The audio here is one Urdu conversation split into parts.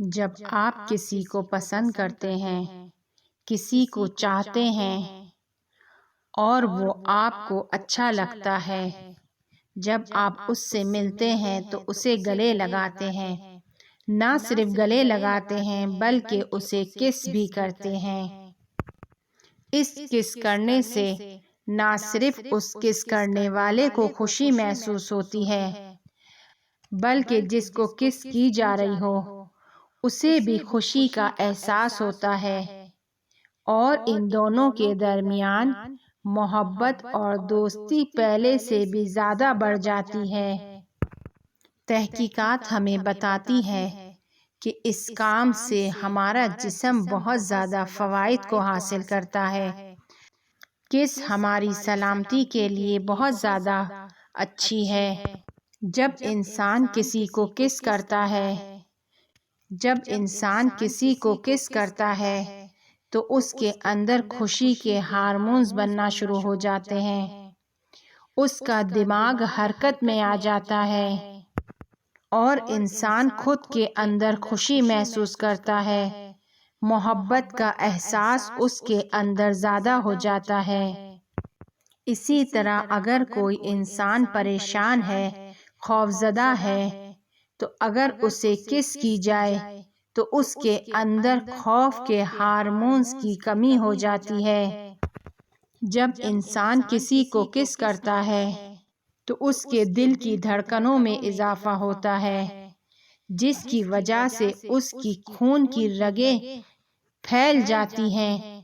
جب آپ کسی کو پسند کرتے ہیں، کسی کو چاہتے ہیں اور وہ آپ کو اچھا لگتا ہے، جب آپ اس سے ملتے ہیں تو اسے گلے لگاتے ہیں، نہ صرف گلے لگاتے ہیں بلکہ اسے کس بھی کرتے ہیں۔ اس کس کرنے سے نہ صرف اس کس کرنے والے کو خوشی محسوس ہوتی ہے بلکہ جس کو کس کی جا رہی ہو اسے بھی خوشی کا احساس ہوتا ہے، اور ان دونوں کے درمیان محبت اور دوستی پہلے سے بھی زیادہ بڑھ جاتی ہے۔ تحقیقات ہمیں بتاتی ہے کہ اس کام سے ہمارا جسم بہت زیادہ فوائد کو حاصل کرتا ہے۔ کس ہماری سلامتی کے لیے بہت زیادہ اچھی ہے۔ جب انسان کسی کو کس کرتا ہے تو اس کے اندر خوشی کے ہارمونز بننا شروع ہو جاتے ہیں، اس کا دماغ حرکت میں آ جاتا ہے اور انسان خود کے اندر خوشی محسوس کرتا ہے، محبت کا احساس اس کے اندر زیادہ ہو جاتا ہے۔ اسی طرح اگر کوئی انسان پریشان ہے، خوفزدہ ہے، تو اگر اسے کس کی جائے تو اس کے اندر خوف کے ہارمونز کی کمی ہو جاتی ہے۔ جب انسان کسی کو کس کرتا ہے تو اس کے دل کی دھڑکنوں میں اضافہ ہوتا ہے، جس کی وجہ سے اس کی خون کی رگیں پھیل جاتی ہیں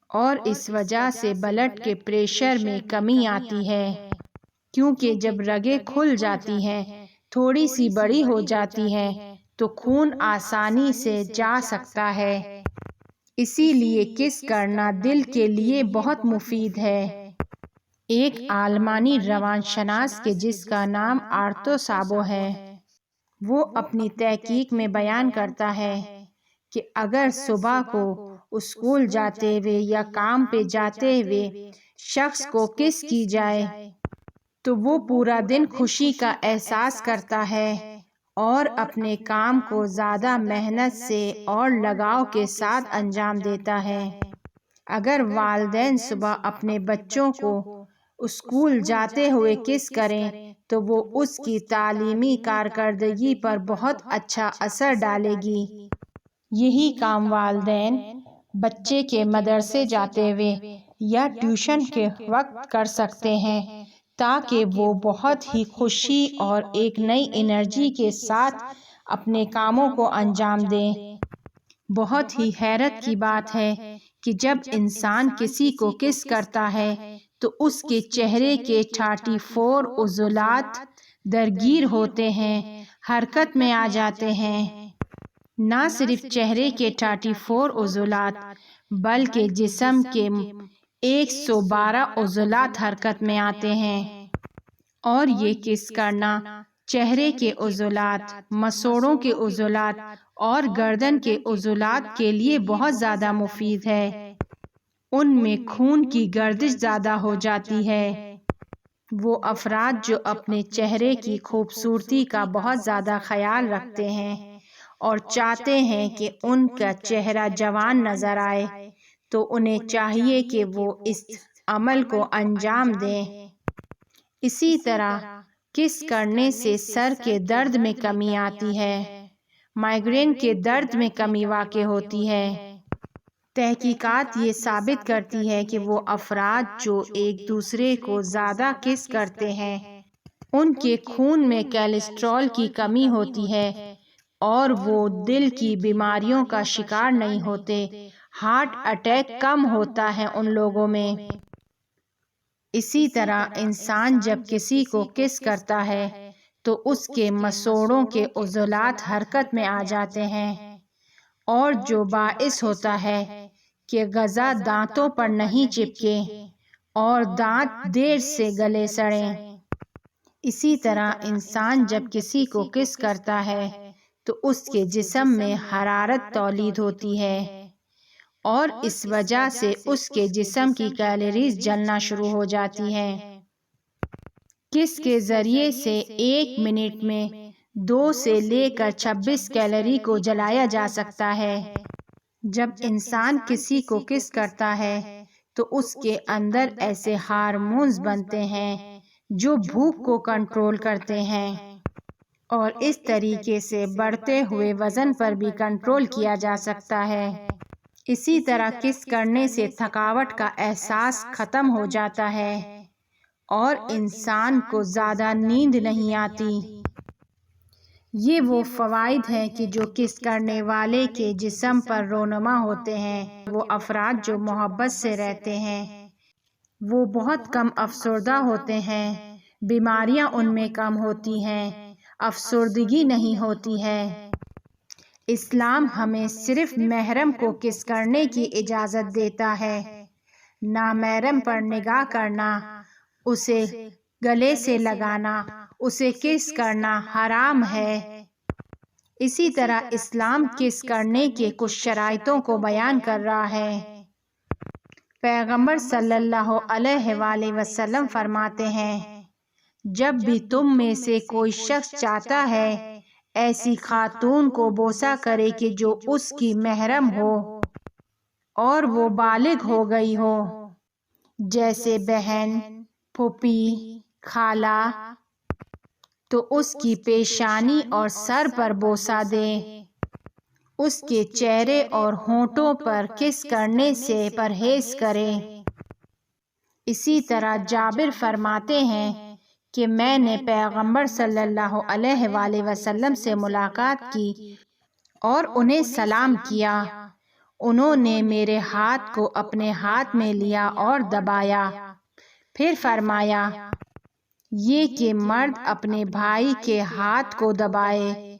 اور اس وجہ سے بلڈ کے پریشر میں کمی آتی ہے، کیونکہ جب رگیں کھل جاتی ہیں، تھوڑی سی بڑی ہو جاتی ہیں تو خون آسانی سے جا سکتا ہے۔ اسی لیے کس کرنا دل کے لیے بہت مفید ہے۔ ایک آلمانی روان شناس کے جس کا نام آرتو سابو ہے، وہ اپنی تحقیق میں بیان کرتا ہے کہ اگر صبح کو اسکول جاتے ہوئے یا کام پہ جاتے ہوئے شخص کو کس کی جائے تو وہ پورا دن خوشی کا احساس کرتا ہے اور اپنے کام کو زیادہ محنت سے اور لگاؤ کے ساتھ انجام دیتا ہے۔ اگر والدین صبح اپنے بچوں کو اسکول جاتے ہوئے کس کریں تو وہ اس کی تعلیمی کارکردگی پر بہت اچھا اثر ڈالے گی۔ یہی کام والدین بچے کے مدرسے جاتے ہوئے یا ٹیوشن کے وقت کر سکتے ہیں تاکہ وہ بہت ہی خوشی اور ایک نئی انرجی کے ساتھ اپنے کاموں کو انجام دیں۔ بہت ہی حیرت کی بات ہے کہ جب انسان کسی کو کس کرتا ہے تو اس کے چہرے کے 34 عضلات درگیر ہوتے ہیں، حرکت میں آ جاتے ہیں۔ نہ صرف چہرے کے 34 عضلات بلکہ جسم کے 112 عضلات حرکت میں آتے ہیں، اور یہ کس کرنا چہرے کے عضلات، مسوڑوں کے عضلات اور گردن کے عضلات کے لیے بہت زیادہ مفید ہے۔ ان میں خون کی گردش زیادہ ہو جاتی ہے۔ وہ افراد جو اپنے چہرے کی خوبصورتی کا بہت زیادہ خیال رکھتے ہیں اور چاہتے ہیں کہ ان کا چہرہ جوان نظر آئے تو انہیں چاہیے کہ وہ اس عمل کو انجام دیں۔ اسی طرح کس کرنے سے سر کے درد میں کمی آتی ہے، مائیگرین کے درد میں کمی واقع ہوتی ہے۔ تحقیقات یہ ثابت کرتی ہے کہ وہ افراد جو ایک دوسرے کو زیادہ کس کرتے ہیں ان کے خون میں کولیسٹرول کی کمی ہوتی ہے اور وہ دل کی بیماریوں کا شکار نہیں ہوتے، ہارٹ اٹیک کم ہوتا ہے ان لوگوں میں۔ اسی طرح انسان جب کسی کو کس کرتا ہے تو اس کے مسوڑوں کے عضلات حرکت میں آ جاتے ہیں، اور جو باعث ہوتا ہے کہ غذا دانتوں پر نہیں چپکے اور دانت دیر سے گلے سڑیں۔ اسی طرح انسان جب کسی کو کس کرتا ہے تو اس کے جسم میں حرارت تولید ہوتی ہے اور اس وجہ سے اس کے جسم کی کیلوریز جلنا شروع ہو جاتی ہیں۔ کس کے ذریعے سے 1 منٹ میں 2 سے لے کر 26 کیلوری کو جلایا جا سکتا ہے۔ جب انسان کسی کو کس کرتا ہے تو اس کے اندر ایسے ہارمونز بنتے ہیں جو بھوک کو کنٹرول کرتے ہیں، اور اس طریقے سے بڑھتے ہوئے وزن پر بھی کنٹرول کیا جا سکتا ہے۔ اسی طرح کس کرنے سے تھکاوٹ کا احساس ختم ہو جاتا ہے اور انسان کو زیادہ نیند نہیں آتی۔ یہ وہ فوائد ہیں کہ جو کس کرنے والے کے جسم پر رونما ہوتے ہیں۔ وہ افراد جو محبت سے رہتے ہیں وہ بہت کم افسردہ ہوتے ہیں، بیماریاں ان میں کم ہوتی ہیں، افسردگی نہیں ہوتی ہے۔ اسلام ہمیں صرف محرم کو کس کرنے کی اجازت دیتا ہے، نامحرم پر نگاہ کرنا، اسے گلے سے لگانا، اسے کس کرنا حرام ہے۔ اسی طرح اسلام کس کرنے کے کچھ شرائطوں کو بیان کر رہا ہے۔ پیغمبر صلی اللہ علیہ وآلہ وسلم فرماتے ہیں، جب بھی تم میں سے کوئی شخص چاہتا ہے ایسی خاتون کو بوسہ کرے کہ جو اس کی محرم ہو اور وہ بالغ ہو گئی ہو، جیسے بہن، پھوپھی، خالہ، تو اس کی پیشانی اور سر پر بوسہ دے۔ اس کے چہرے اور ہونٹوں پر کس کرنے سے پرہیز کرے۔ اسی طرح جابر فرماتے ہیں کہ میں نے پیغمبر صلی اللہ علیہ وآلہ وسلم سے ملاقات کی اور انہیں سلام کیا۔ انہوں نے میرے ہاتھ کو اپنے ہاتھ میں لیا اور دبایا، پھر فرمایا، یہ کہ مرد اپنے بھائی کے ہاتھ کو دبائے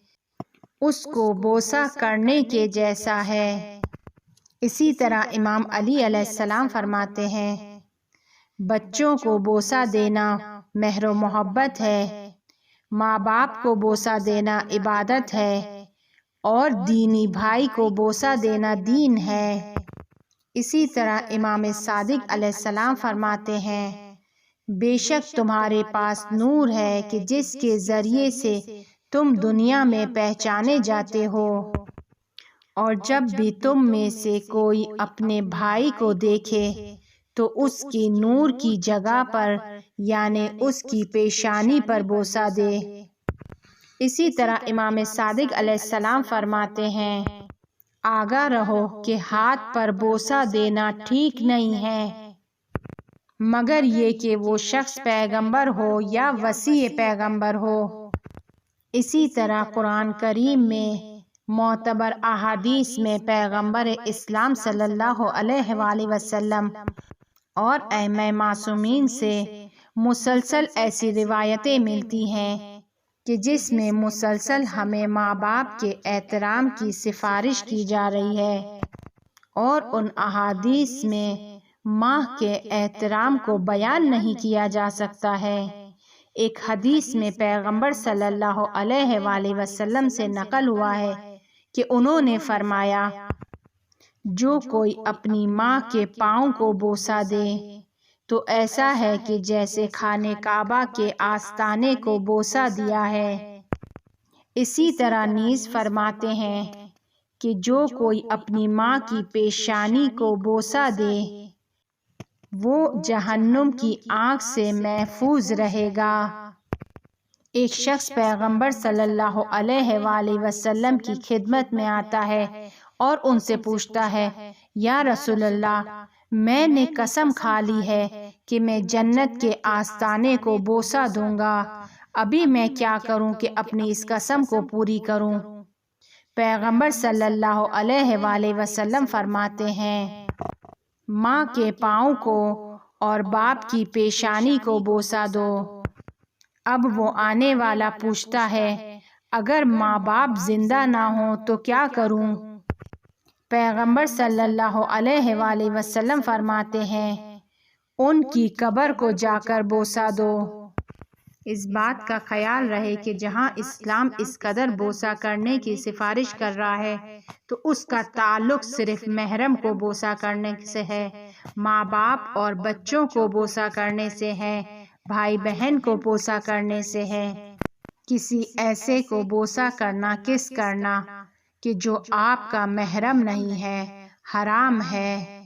اس کو بوسہ کرنے کے جیسا ہے۔ اسی طرح امام علی علیہ السلام فرماتے ہیں، بچوں کو بوسہ دینا مہر و محبت ہے، ماں باپ کو بوسہ دینا عبادت ہے، اور دینی بھائی کو بوسہ دینا دین ہے۔ اسی طرح امام صادق علیہ السلام فرماتے ہیں، بے شک تمہارے پاس نور ہے کہ جس کے ذریعے سے تم دنیا میں پہچانے جاتے ہو، اور جب بھی تم میں سے کوئی اپنے بھائی کو دیکھے تو اس کی نور کی جگہ پر یعنی اس کی پیشانی پر بوسہ دے۔ اسی طرح امام صادق علیہ السلام فرماتے ہیں، آگاہ رہو کہ ہاتھ پر بوسہ دینا ٹھیک نہیں ہے، مگر یہ کہ وہ شخص پیغمبر ہو یا وصی پیغمبر ہو۔ اسی طرح قرآن کریم میں معتبر احادیث میں پیغمبر اسلام صلی اللہ علیہ وآلہ وسلم اور ائمہ معصومین سے مسلسل ایسی روایتیں ملتی ہیں کہ جس میں مسلسل ہمیں ماں باپ کے احترام کی سفارش کی جا رہی ہے، اور ان احادیث میں ماں کے احترام کو بیان نہیں کیا جا سکتا ہے۔ ایک حدیث میں پیغمبر صلی اللہ علیہ وآلہ وسلم سے نقل ہوا ہے کہ انہوں نے فرمایا، جو کوئی اپنی ماں کے پاؤں کو بوسہ دے تو ایسا ہے کہ جیسے خانہ کعبہ کے آستانے کو بوسہ دیا ہے۔ اسی طرح نیز فرماتے ہیں کہ جو کوئی اپنی ماں کی پیشانی کو بوسہ دے وہ جہنم کی آگ سے محفوظ رہے گا۔ ایک شخص پیغمبر صلی اللہ علیہ وآلہ وسلم کی خدمت میں آتا ہے اور ان سے پوچھتا ہے، یا رسول اللہ، میں نے قسم کھا لی ہے کہ میں جنت کے آستانے کو بوسہ دوں گا، ابھی میں کیا کروں کہ اپنی اس قسم کو پوری کروں؟ پیغمبر صلی اللہ علیہ وآلہ وسلم فرماتے ہیں، ماں کے پاؤں کو اور باپ کی پیشانی کو بوسہ دو۔ اب وہ آنے والا پوچھتا ہے، اگر ماں باپ زندہ نہ ہوں تو کیا کروں؟ پیغمبر صلی اللہ علیہ وآلہ وسلم فرماتے ہیں، ان کی قبر کو جا کر بوسہ دو۔ اس بات کا خیال رہے کہ جہاں اسلام اس قدر بوسہ کرنے کی سفارش کر رہا ہے تو اس کا تعلق صرف محرم کو بوسہ کرنے سے ہے، ماں باپ اور بچوں کو بوسہ کرنے سے ہے، بھائی بہن کو بوسہ کرنے سے ہے۔ کسی ایسے کو بوسہ کرنا کس کرنا کہ جو آپ کا محرم نہیں ہے، حرام ہے۔